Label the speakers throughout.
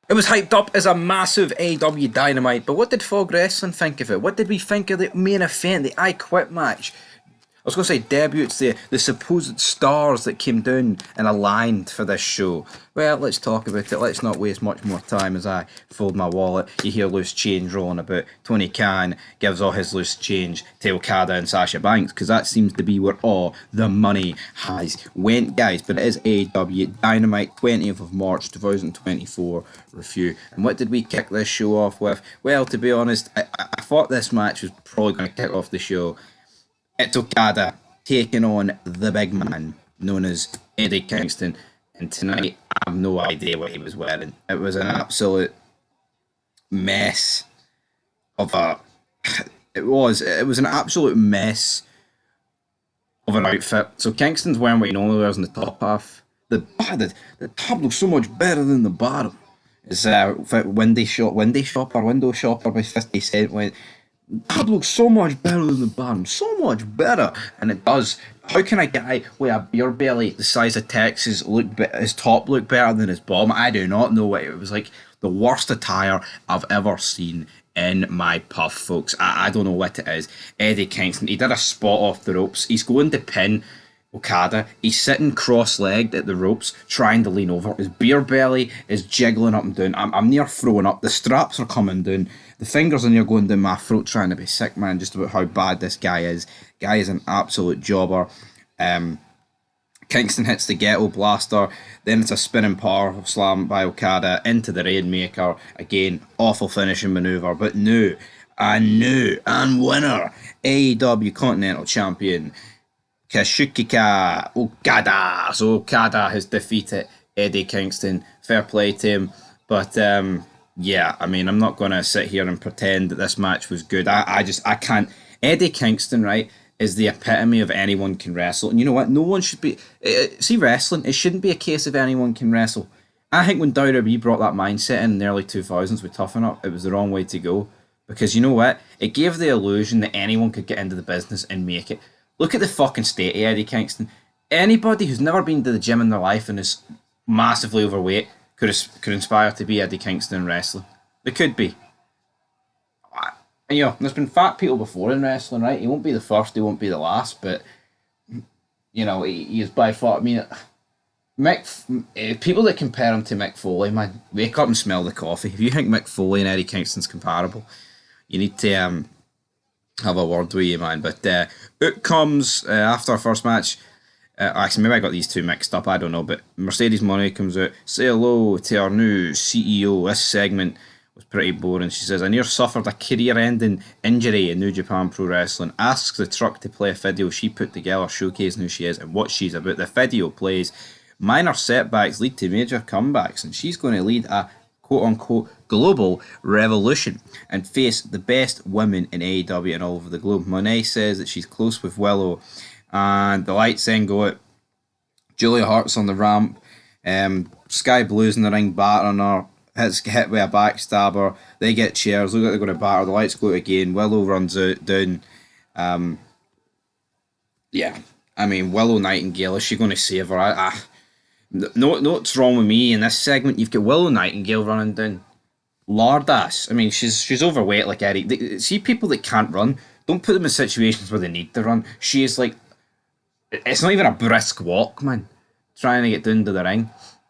Speaker 1: It was hyped up as a massive AEW Dynamite, but what did Fog Wrestling think of it? What did we think of the main event, the I Quit match? I was going to say debuts, the supposed stars that came down and aligned for this show. Well, let's talk about it. Let's not waste much more time as I fold my wallet. You hear loose change rolling about. Tony Khan gives all his loose change to Okada and Sasha Banks, because that seems to be where all the money has went, guys. But it is AEW Dynamite, 20th of March 2024 review. And what did we kick this show off with? Well, to be honest, I thought this match was probably going to kick off the show. It's Okada taking on the big man known as Eddie Kingston, and tonight I have no idea what he was wearing. It was an absolute mess of a. It was an absolute mess of an outfit. So Kingston's wearing what he normally wears in the top half. The top looks so much better than the bottom. It's window shopper by 50 Cent went. That looks so much better than the bottom, so much better, and it does. How can a guy with a beer belly the size of Texas his top look better than his bottom? I do not know. It was like the worst attire I've ever seen in my puff, folks. I don't know what it is. Eddie Kingston, he did a spot off the ropes. He's going to pin Okada. He's sitting cross-legged at the ropes, trying to lean over. His beer belly is jiggling up and down. I'm near throwing up. The straps are coming down. The fingers are near going down my throat, trying to be sick, man, just about how bad this guy is. Guy is an absolute jobber. Kingston hits the ghetto blaster. Then it's a spinning power slam by Okada into the Rainmaker. Again, awful finishing maneuver. But new and winner, AEW Continental Champion Kazuchika Okada. So Okada has defeated Eddie Kingston. Fair play to him. But yeah, I mean, I'm not going to sit here and pretend that this match was good. I can't. Eddie Kingston, right, is the epitome of anyone can wrestle. And you know what? No one should be... See, wrestling, it shouldn't be a case of anyone can wrestle. I think when WWE brought that mindset in the early 2000s with Toughen Up, it was the wrong way to go. Because you know what? It gave the illusion that anyone could get into the business and make it. Look at the fucking state of Eddie Kingston. Anybody who's never been to the gym in their life and is massively overweight could inspire to be Eddie Kingston in wrestling. They could be. And, you know, there's been fat people before in wrestling, right? He won't be the first, he won't be the last, but, you know, he is by far... I mean, people that compare him to Mick Foley, man, wake up and smell the coffee. If you think Mick Foley and Eddie Kingston's comparable, you need to have a word with you, man. But it comes after our first match. Actually, maybe I got these two mixed up, I don't know, but Mercedes Moné comes out, say hello to our new CEO. This segment was pretty boring. She says, I near suffered a career-ending injury in New Japan Pro Wrestling. Asks the truck to play a video she put together showcasing who she is and what she's about. The video plays, minor setbacks lead to major comebacks, and she's going to lead a quote-unquote global revolution and face the best women in AEW and all over the globe. Monet says that she's close with Willow, and the lights then go out. Julia Hart's on the ramp. Sky Blue's in the ring battering her. Gets hit with a backstabber. They get chairs. Look like they're going to batter. The lights go out again. Willow runs out down. Yeah, I mean, Willow Nightingale, is she going to save her? No, what's wrong with me in this segment? You've got Willow Nightingale running down Lardass. I mean, she's overweight like Eddie. See, people that can't run, don't put them in situations where they need to run. She is like, it's not even a brisk walk, man. Trying to get down to the ring.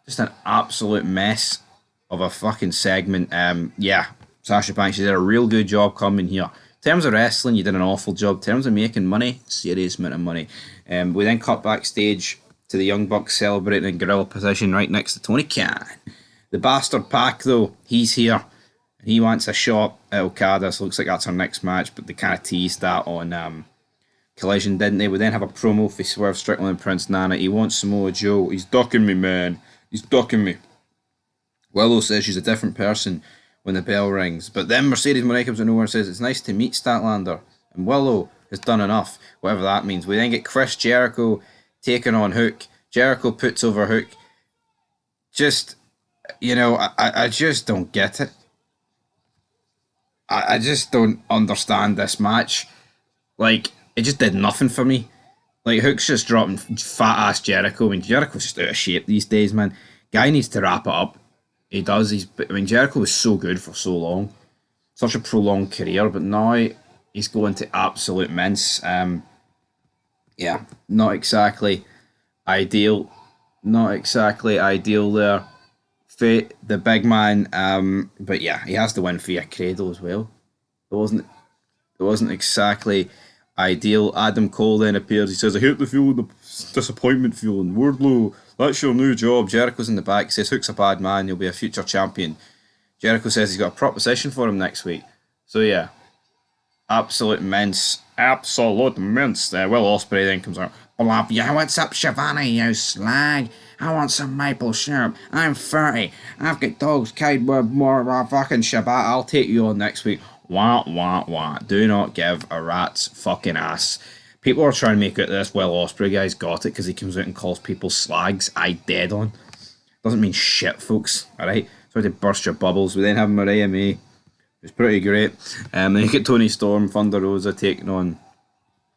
Speaker 1: Just an absolute mess of a fucking segment. Yeah, Sasha Banks, you did a real good job coming here. In terms of wrestling, you did an awful job. In terms of making money, serious amount of money. We then cut backstage to the Young Bucks celebrating in gorilla position right next to Tony Khan. The Bastard Pack, though, he's here. He wants a shot at Okada, so looks like that's our next match, but they kind of teased that on Collision, didn't they? We then have a promo for Swerve Strickland and Prince Nana. He wants Samoa Joe. He's ducking me, man. He's ducking me. Willow says she's a different person when the bell rings. But then Mercedes Moné comes out of nowhere and says, it's nice to meet Statlander. And Willow has done enough, whatever that means. We then get Chris Jericho taking on Hook. Jericho puts over Hook. Just, you know, I just don't get it. I just don't understand this match. Like, it just did nothing for me. Like, Hook's just dropping fat-ass Jericho. I mean, Jericho's just out of shape these days, man. Guy needs to wrap it up. He does. I mean, Jericho was so good for so long, such a prolonged career, but now he's going to absolute mince. Yeah, not exactly ideal. Not exactly ideal there. Fate, the big man. But yeah, he has to win via Cradle as well. It wasn't exactly ideal. Adam Cole then appears. He says, "I hate the feeling, the disappointment feeling. Wardlow, that's your new job." Jericho's in the back. He says, "Hook's a bad man. He'll be a future champion." Jericho says he's got a proposition for him next week. So yeah, absolute mince. Absolute mince. Will Ospreay then comes out. Blah, yeah, what's up, Shivani, you slag? I want some maple syrup. I'm 30. I've got dogs killed with more fucking Shabbat. I'll take you on next week. Wah, wah, wah. Do not give a rat's fucking ass. People are trying to make it this Will Ospreay guy's got it because he comes out and calls people slags. I dead on. Doesn't mean shit, folks. Alright? Sorry to burst your bubbles. We then have Mariah May. It's pretty great. Then you get Tony Storm, Thunder Rosa taking on...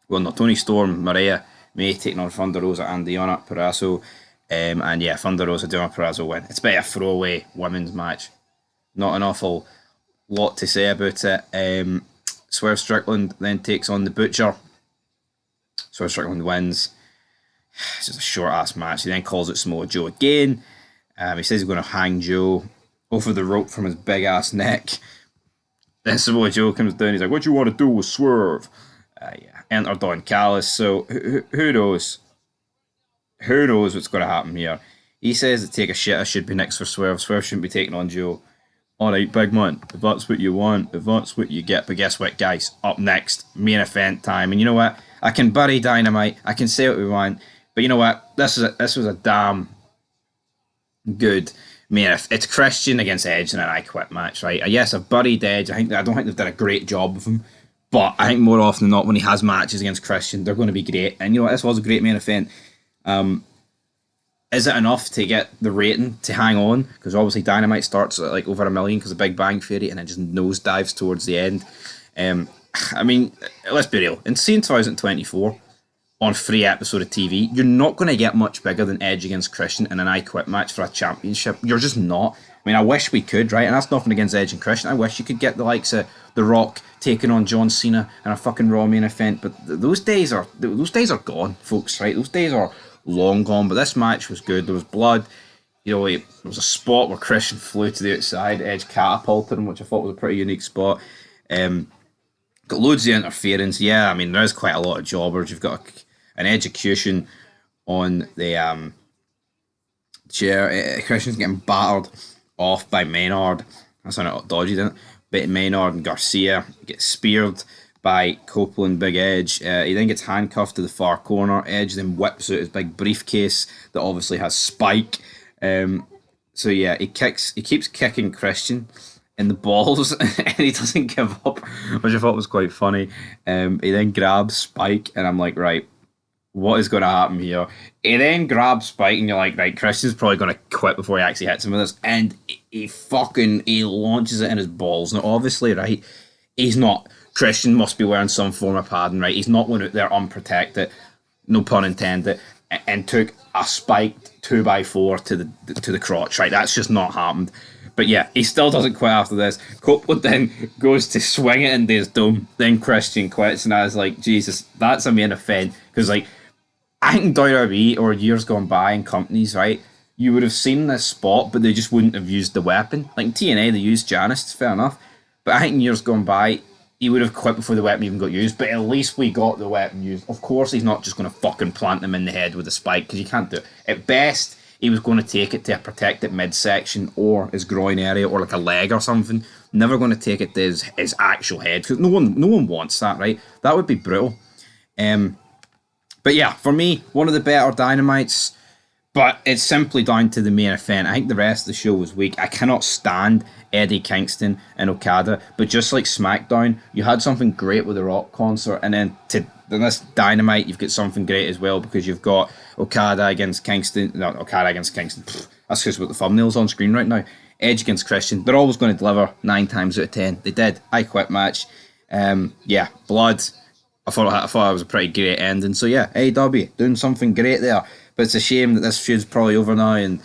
Speaker 1: Well, not Tony Storm, Mariah May taking on Thunder Rosa and Deonna Purrazzo. And yeah, Thunder Rosa, Deonna Purrazzo win. It's a bit of a throwaway women's match. Not an awful lot to say about it. Swerve Strickland then takes on the Butcher. Swerve Strickland wins. It's just a short ass match. He then calls it Samoa Joe again. He says he's going to hang Joe over the rope from his big ass neck. Then Samoa Joe comes down. He's like, "What do you want to do with Swerve?" Yeah, enter Don Callis. So who knows? Who knows what's going to happen here? He says that Take a Shit should be next for Swerve. Swerve shouldn't be taking on Joe. Alright, big man, if that's what you want, if that's what you get. But guess what, guys? Up next, main event time. And you know what? I can bury Dynamite. I can say what we want. But you know what? This was a damn good main event. It's Christian against Edge in an I Quit match, right? Yes, I've buried Edge. I don't think they've done a great job of him. But I think more often than not, when he has matches against Christian, they're going to be great. And you know what? This was a great main event. Is it enough to get the rating to hang on? Because obviously Dynamite starts at like over 1 million because of Big Bang Theory and then just nosedives towards the end. I mean, let's be real. In seeing 2024 on 3 episode of TV, you're not going to get much bigger than Edge against Christian in an I Quit match for a championship. You're just not. I mean, I wish we could, right? And that's nothing against Edge and Christian. I wish you could get the likes of The Rock taking on John Cena in a fucking Raw main event. But those days are gone, folks, right? Those days are long gone. But this match was good. There was blood. You know, there was a spot where Christian flew to the outside, Edge catapulted him, which I thought was a pretty unique spot. Got loads of interference. Yeah, I mean, there is quite a lot of jobbers. You've got an execution on the chair. Christian's getting battered off by Maynard. That's not dodgy, didn't it? But Maynard and Garcia get speared by Copeland, Big Edge. He then gets handcuffed to the far corner. Edge then whips out his big briefcase that obviously has Spike. So yeah, he keeps kicking Christian in the balls and he doesn't give up, which I thought was quite funny. He then grabs Spike and I'm like, right, what is going to happen here? He then grabs Spike and you're like, right, Christian's probably going to quit before he actually hits him with this, and he launches it in his balls. Now obviously, right, he's not, Christian must be wearing some form of padding, right? He's not went out there unprotected, no pun intended, and took a spiked 2x4 to the crotch, right? That's just not happened. But yeah, he still doesn't quit after this. Copeland then goes to swing it into his dome. Then Christian quits, and I was like, Jesus, that's a main event. Because like, I think in WWE or years gone by in companies, right, you would have seen this spot, but they just wouldn't have used the weapon. Like in TNA, they used Janice, fair enough. But I think in years gone by, he would have quit before the weapon even got used. But at least we got the weapon used. Of course, he's not just going to fucking plant him in the head with a spike, because you can't do it. At best, he was going to take it to a protected midsection or his groin area or like a leg or something. Never going to take it to his actual head, because no one wants that, right? That would be brutal. But yeah, for me, one of the better Dynamites. But it's simply down to the main event. I think the rest of the show was weak. I cannot stand Eddie Kingston and Okada. But just like SmackDown, you had something great with the Rock concert. And then this Dynamite, you've got something great as well, because you've got Okada against Kingston. No, Okada against Kingston. That's just what the thumbnail's on screen right now. Edge against Christian. They're always going to deliver 9 times out of 10. They did. I Quit match. Yeah, blood. I thought it was a pretty great ending. So yeah, AEW doing something great there. But it's a shame that this feud's probably over now, and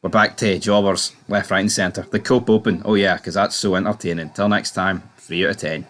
Speaker 1: We're back to jobbers, left, right, and centre. The Cope Open. Oh yeah, because that's so entertaining. Till next time, 3 out of 10.